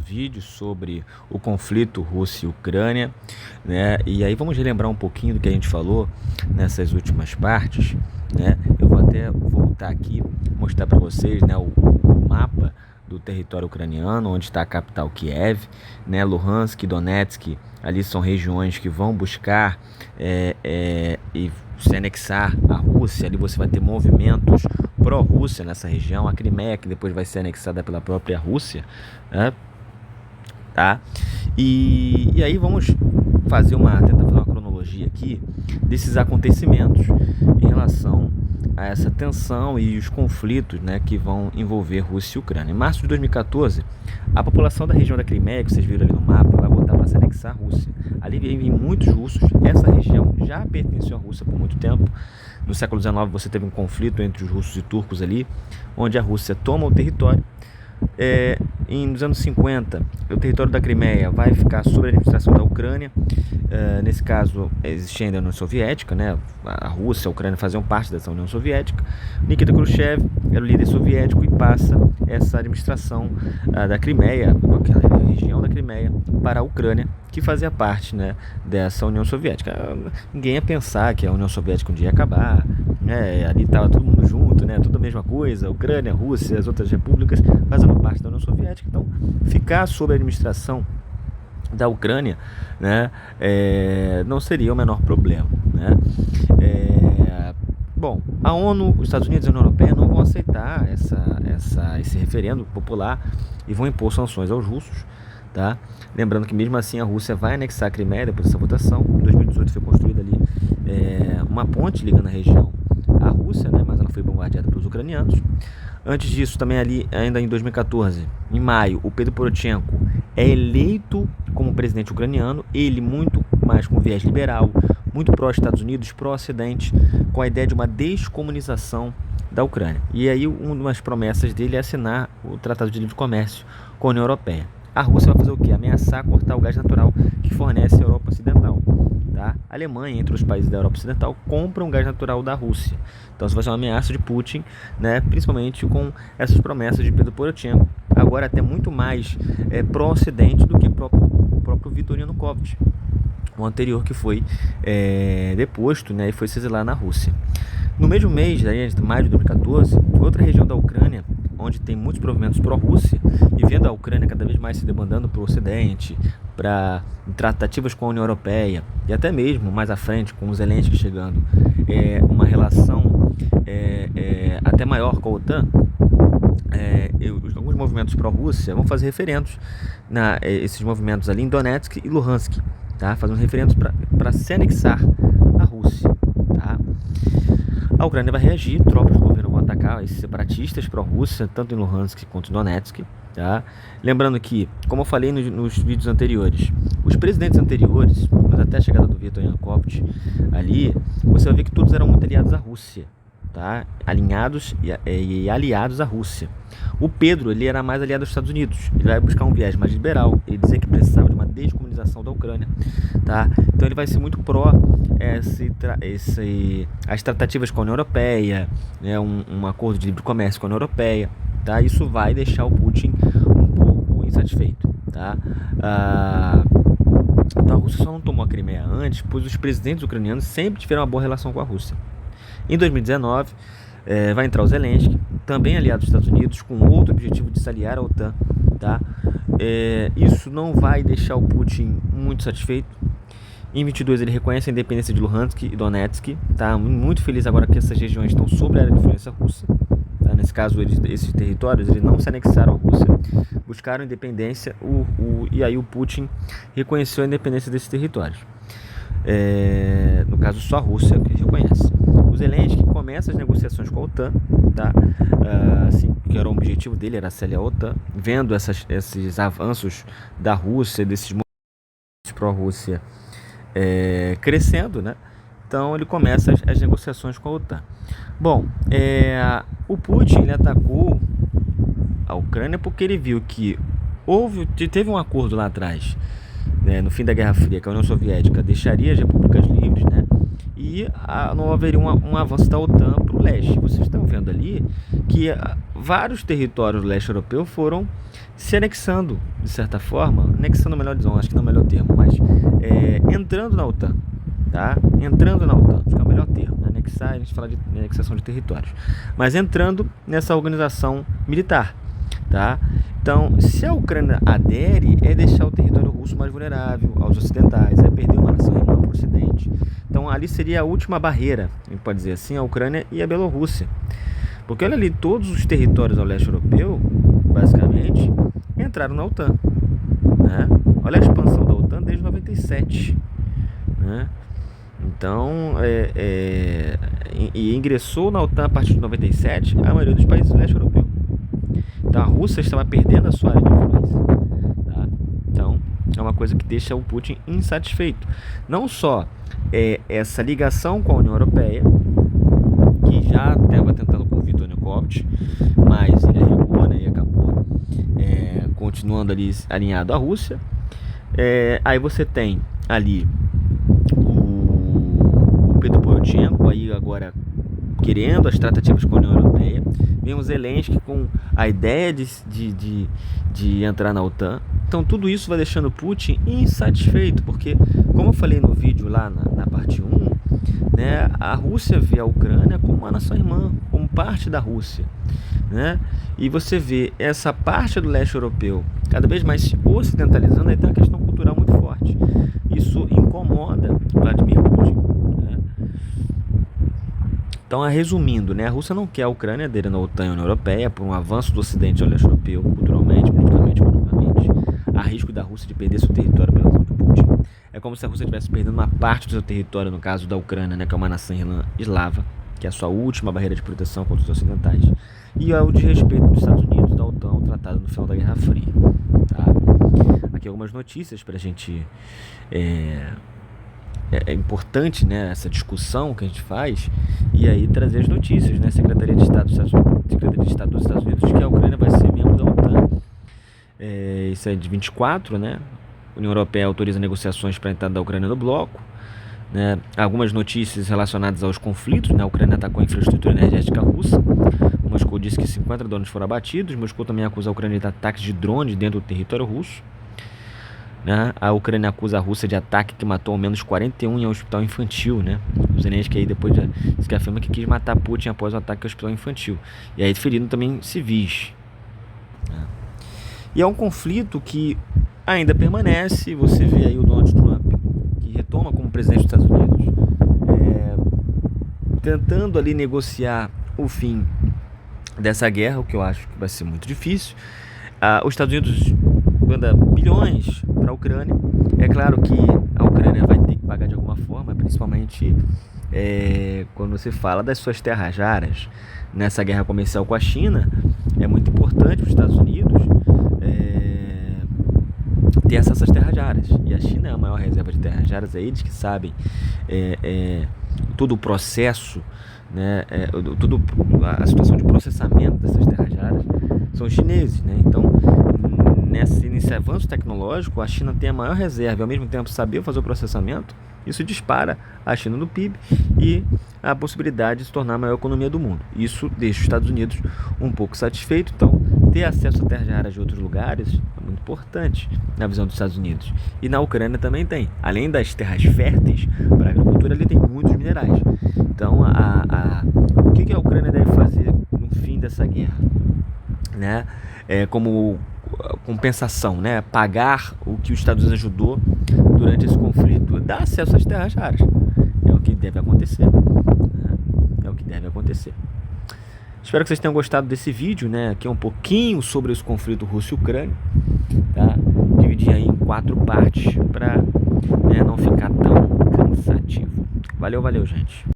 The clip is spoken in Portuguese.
vídeo sobre o conflito Rússia e Ucrânia, né? E aí vamos relembrar um pouquinho do que a gente falou nessas últimas partes, né? Eu vou até voltar aqui, mostrar para vocês, né, o mapa do território ucraniano, onde está a capital Kiev, né? Luhansk e Donetsk, ali são regiões que vão buscar e se anexar à Rússia. Ali você vai ter movimentos pró-Rússia nessa região, a Crimeia, que depois vai ser anexada pela própria Rússia, né? Tá? E aí vamos tentar fazer uma cronologia aqui desses acontecimentos em relação a essa tensão e os conflitos, né, que vão envolver Rússia e Ucrânia. Em março de 2014, a população da região da Crimeia, que vocês viram ali no mapa, vai voltar para se anexar à Rússia. Ali vivem muitos russos. Essa região já pertenceu à Rússia por muito tempo. No século XIX você teve um conflito entre os russos e turcos ali, onde a Rússia toma o território. Nos anos 50, o território da Crimeia vai ficar sob a administração da Ucrânia. Nesse caso, existia ainda a União Soviética, né? A Rússia e a Ucrânia faziam parte dessa União Soviética. Nikita Khrushchev era o líder soviético e passa essa administração da Crimeia, aquela região da Crimeia, para a Ucrânia, que fazia parte, né, dessa União Soviética. Ninguém ia pensar que a União Soviética um dia ia acabar, né? Ali estava todo mundo junto, né? Tudo a mesma coisa, Ucrânia, Rússia, as outras repúblicas fazendo parte da União Soviética. Então, ficar sob a administração da Ucrânia, né, não seria o menor problema, né? Bom, a ONU, os Estados Unidos e a União Europeia não vão aceitar esse referendo popular e vão impor sanções aos russos, tá? Lembrando que mesmo assim a Rússia vai anexar a Crimeia depois dessa votação. Em 2018 foi construída ali uma ponte ligando a região à Rússia, né, mas ela foi bombardeada pelos ucranianos. Antes disso, também ali, ainda em 2014, em maio, o Pedro Poroshenko é eleito como presidente ucraniano, ele muito mais com viés liberal, muito pró-Estados Unidos, pró-Ocidente, com a ideia de uma descomunização da Ucrânia. E aí uma das promessas dele é assinar o Tratado de Livre Comércio com a União Europeia. A Rússia vai fazer o quê? Ameaçar cortar o gás natural que fornece a Europa Ocidental. Tá? A Alemanha, entre os países da Europa Ocidental, compram gás natural da Rússia. Então isso vai ser uma ameaça de Putin, né? Principalmente com essas promessas de Pedro Poroshenko, agora até muito mais pró-Ocidente do que o próprio Viktor Yanukovych, o anterior, que foi deposto, né, e foi se exilar na Rússia. No mesmo mês, de maio de 2014, outra região da Ucrânia, onde tem muitos movimentos pró-Rússia, e vendo a Ucrânia cada vez mais se demandando para o Ocidente, para tratativas com a União Europeia, e até mesmo mais à frente, com o Zelensky chegando, uma relação até maior com a OTAN, alguns movimentos pró-Rússia vão fazer referendos, esses movimentos ali em Donetsk e Luhansk, tá? Fazendo referendos para se anexar à Rússia. Tá? A Ucrânia vai reagir, tropas do governo vão atacar esses separatistas pró-Rússia, tanto em Luhansk quanto em Donetsk. Tá? Lembrando que, como eu falei nos vídeos anteriores, os presidentes anteriores, mas até a chegada do Viktor Yanukovych ali, você vai ver que todos eram muito aliados à Rússia, tá? Alinhados e aliados à Rússia. O Pedro, ele era mais aliado aos Estados Unidos, ele vai buscar um viés mais liberal, ele dizia que precisava de uma descomunização da Ucrânia, tá? Então ele vai ser muito pró as tratativas com a União Europeia, né? Um acordo de livre comércio com a União Europeia, tá? Isso vai deixar o Putin um pouco insatisfeito, tá? Então a Rússia só não tomou a Crimeia antes, pois os presidentes ucranianos sempre tiveram uma boa relação com a Rússia. Em 2019, vai entrar o Zelensky, também aliado dos Estados Unidos, com outro objetivo de se aliar à OTAN. Tá? Isso não vai deixar o Putin muito satisfeito. Em 22 ele reconhece a independência de Luhansk e Donetsk. Tá? Muito feliz agora que essas regiões estão sob a área de influência russa. Tá? Nesse caso, esses territórios eles não se anexaram à Rússia, buscaram independência, e aí o Putin reconheceu a independência desses territórios. No caso, só a Rússia que reconhece. O Zelensky começa as negociações com a OTAN, tá? Assim, que era o objetivo dele, era se aliar à OTAN, vendo esses avanços da Rússia, desses movimentos pró-Rússia crescendo, né? Então ele começa as negociações com a OTAN. Bom, o Putin ele atacou a Ucrânia porque ele viu que teve um acordo lá atrás, né, no fim da Guerra Fria, que a União Soviética deixaria as repúblicas livres, né? e não haveria um avanço da OTAN para o leste. Vocês estão vendo ali que vários territórios do leste europeu foram se anexando, de certa forma, anexando, melhor dizendo, acho que não é o melhor termo, mas entrando na OTAN, tá? Entrando na OTAN, acho que é o melhor termo, né? Anexar, a gente fala de anexação de territórios, mas entrando nessa organização militar, tá? Então, se a Ucrânia adere, é deixar o território russo mais vulnerável aos ocidentais, é perder uma nação irmã para o ocidente. Então, ali seria a última barreira, a gente pode dizer assim, a Ucrânia e a Bielorrússia. Porque olha ali, todos os territórios ao leste europeu, basicamente, entraram na OTAN, né? Olha a expansão da OTAN desde 97, né? Então, e ingressou na OTAN a partir de 97 a maioria dos países do leste europeu. Então, a Rússia estava perdendo a sua área de influência, tá? Então, é uma coisa que deixa o Putin insatisfeito. Não só essa ligação com a União Europeia, que já estava tentando com o Viktor Yanukovych, mas ele arregou, né, e acabou continuando ali alinhado à Rússia. Aí você tem ali o Pedro Poroshenko aí agora querendo as tratativas com a União Europeia. Vemos Zelensky com a ideia de entrar na OTAN. Então tudo isso vai deixando Putin insatisfeito, porque, como eu falei no vídeo lá na parte 1, né, a Rússia vê a Ucrânia como uma nação irmã, como parte da Rússia, né? E você vê essa parte do leste europeu cada vez mais se ocidentalizando, aí tem uma questão cultural muito forte. Isso incomoda Vladimir Putin, né? Então, resumindo, né, a Rússia não quer a Ucrânia aderindo na OTAN e à União Europeia por um avanço do Ocidente ao leste europeu, culturalmente, politicamente, economicamente. Há risco da Rússia de perder seu território pela ação de Putin. É como se a Rússia estivesse perdendo uma parte do seu território, no caso da Ucrânia, né, que é uma nação eslava, que é a sua última barreira de proteção contra os ocidentais. E é o desrespeito dos Estados Unidos e da OTAN ao tratado no final da Guerra Fria. Tá? Aqui algumas notícias para a gente... É importante, né, essa discussão que a gente faz e aí trazer as notícias, né? Secretaria de Estado dos Estados Unidos diz que a Ucrânia vai ser membro da OTAN. Isso é de 24, né? A União Europeia autoriza negociações para a entrada da Ucrânia no bloco, né? Algumas notícias relacionadas aos conflitos, né? A Ucrânia atacou a infraestrutura energética russa. Moscou disse que 50 drones foram abatidos. Moscou também acusa a Ucrânia de ataques de drones dentro do território russo. Né? A Ucrânia acusa a Rússia de ataque que matou ao menos 41 em um hospital infantil, né? O Zelensky aí depois disse que afirma que quis matar Putin após o ataque ao hospital infantil. E aí ferindo também civis. Né? E é um conflito que ainda permanece. Você vê aí o Donald Trump, que retoma como presidente dos Estados Unidos, tentando ali negociar o fim dessa guerra, o que eu acho que vai ser muito difícil. Os Estados Unidos manda bilhões para a Ucrânia. É claro que a Ucrânia vai ter que pagar de alguma forma, principalmente quando você fala das suas terras raras. Nessa guerra comercial com a China, é muito importante para os Estados Unidos ter acesso às terras raras. E a China é a maior reserva de terras raras, é eles que sabem todo o processo, né, a situação de processamento dessas terras raras são os chineses, né? Então, nesse avanço tecnológico, a China tem a maior reserva e ao mesmo tempo saber fazer o processamento. Isso dispara a China no PIB e a possibilidade de se tornar a maior economia do mundo. Isso deixa os Estados Unidos um pouco satisfeito. Então, ter acesso a terras raras de outros lugares é muito importante na visão dos Estados Unidos. E na Ucrânia também tem. Além das terras férteis para a agricultura, ali tem muitos minerais. Então, o que a Ucrânia deve fazer no fim dessa guerra? Né? Como compensação, né? Pagar o que os Estados Unidos ajudou durante esse conflito, dar acesso às terras raras. É o que deve acontecer, né? É o que deve acontecer. Espero que vocês tenham gostado desse vídeo, né? Aqui é um pouquinho sobre esse conflito Rússia-Ucrânia, tá? Dividi aí em 4 partes para não ficar tão cansativo. Valeu, gente.